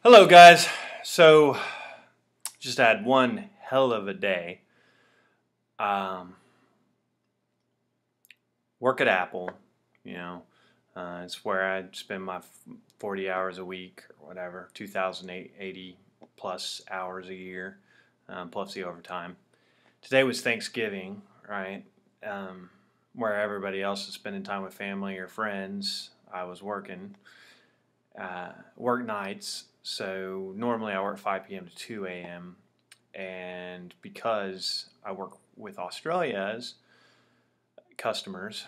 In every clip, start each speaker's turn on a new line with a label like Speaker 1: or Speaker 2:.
Speaker 1: Hello guys. So just had one hell of a day. Um, Work at Apple, you know, it's where I spend my 40 hours a week or whatever, 2,080 plus hours a year, plus the overtime. Today was Thanksgiving, right? Um, where everybody else is spending time with family or friends. I was working. Work nights, so normally I work 5 p.m. to 2 a.m. And because I work with Australia's customers,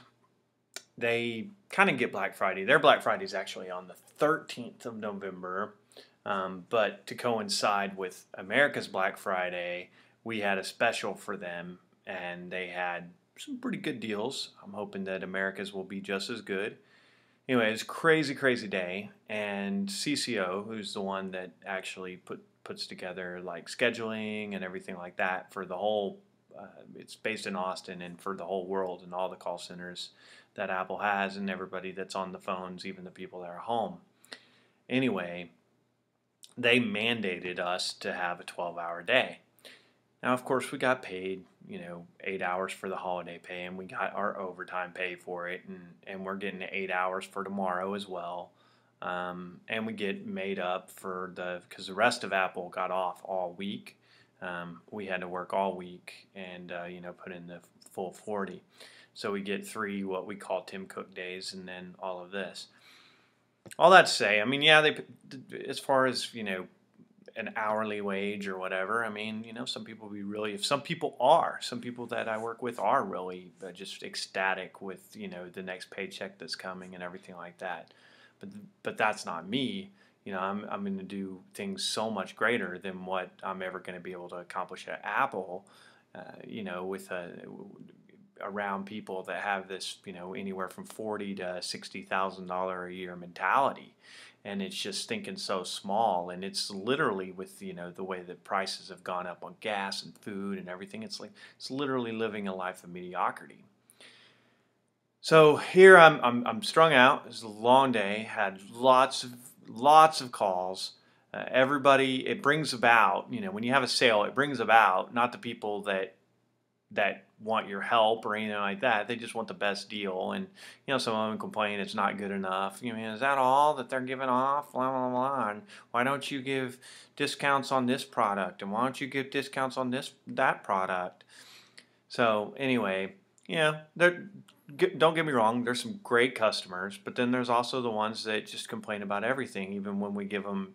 Speaker 1: they kind of get Black Friday. Their Black Friday is actually on the 13th of November, but to coincide with America's Black Friday, we had a special for them, and they had some pretty good deals. I'm hoping that America's will be just as good. Anyway, it's a crazy, crazy day, and CCO, who's the one that actually puts together like scheduling and everything like that for the whole, it's based in Austin and for the whole world and all the call centers that Apple has and everybody that's on the phones, even the people that are home. Anyway, they mandated us to have a 12-hour day. Now, of course, we got paid, 8 hours for the holiday pay, and we got our overtime pay for it, and we're getting 8 hours for tomorrow as well. And we get made up for because the rest of Apple got off all week. We had to work all week and, put in the full 40. So we get 3 what we call Tim Cook days and then all of this. All that to say, I mean, yeah, as far as, an hourly wage or whatever. I mean, some people some people that I work with are really just ecstatic with, the next paycheck that's coming and everything like that. But that's not me. I'm going to do things so much greater than what I'm ever going to be able to accomplish at Apple, with around people that have this, anywhere from $40,000 to $60,000 a year mentality. And it's just thinking so small, and it's literally with the way that prices have gone up on gas and food and everything. It's literally living a life of mediocrity. So here I'm strung out. It was a long day. Had lots of calls. Everybody. It brings about when you have a sale, it brings about not the people that want your help or anything like that. They just want the best deal. And some of them complain it's not good enough. Is that all that they're giving off? Blah blah blah. And why don't you give discounts on this product? And why don't you give discounts on that product? So anyway, don't get me wrong. There's some great customers, but then there's also the ones that just complain about everything, even when we give them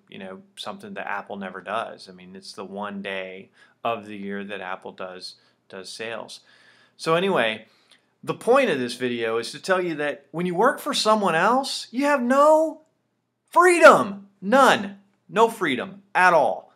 Speaker 1: something that Apple never does. I mean, it's the one day of the year that Apple does sales. So anyway, the point of this video is to tell you that when you work for someone else, you have no freedom. None. No freedom at all.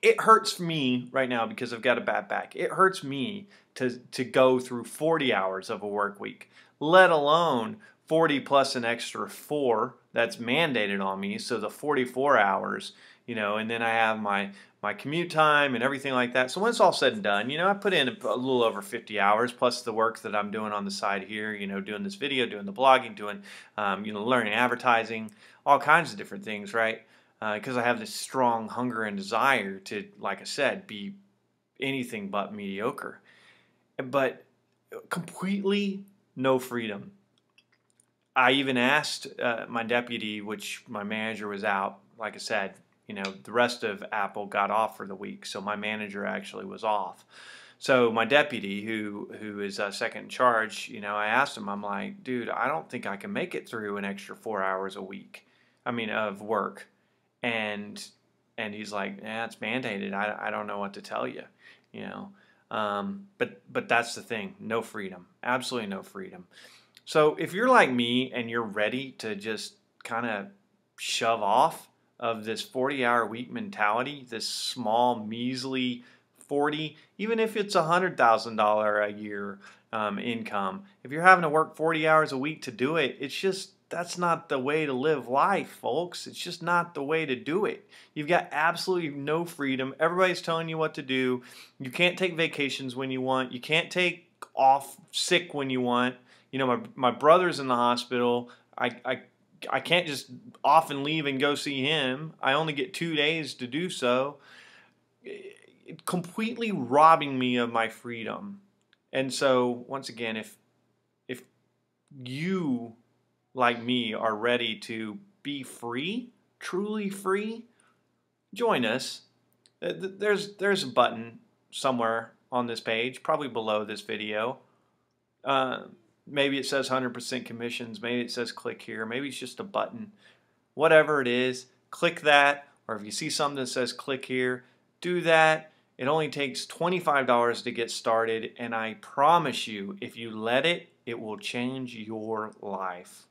Speaker 1: It hurts me right now because I've got a bad back. It hurts me to go through 40 hours of a work week, let alone 40 plus an extra 4 that's mandated on me. So the 44 hours, and then I have my commute time and everything like that. So when it's all said and done, I put in a little over 50 hours plus the work that I'm doing on the side here, doing this video, doing the blogging, doing, learning advertising, all kinds of different things, right? Because I have this strong hunger and desire to, like I said, be anything but mediocre. But completely no freedom. I even asked my deputy, which my manager was out, like I said, the rest of Apple got off for the week, so my manager actually was off. So my deputy, who is second in charge, I asked him, I'm like, dude, I don't think I can make it through an extra 4 hours a week, of work. And he's like, yeah, it's mandated. I don't know what to tell you, But that's the thing, no freedom, absolutely no freedom. So if you're like me and you're ready to just kind of shove off of this 40-hour week mentality, this small, measly 40, even if it's $100,000 a year income, if you're having to work 40 hours a week to do it, that's not the way to live life, folks. It's just not the way to do it. You've got absolutely no freedom. Everybody's telling you what to do. You can't take vacations when you want. You can't take off sick when you want. My brother's in the hospital. I I can't just off and leave and go see him. I only get 2 days to do so. Completely robbing me of my freedom. And so once again, if you like me are ready to be free, truly free, join us. There's a button somewhere on this page, probably below this video. Maybe it says 100% commissions. Maybe it says click here. Maybe it's just a button. Whatever it is, click that. Or if you see something that says click here, do that. It only takes $25 to get started, and I promise you, if you let it, it will change your life.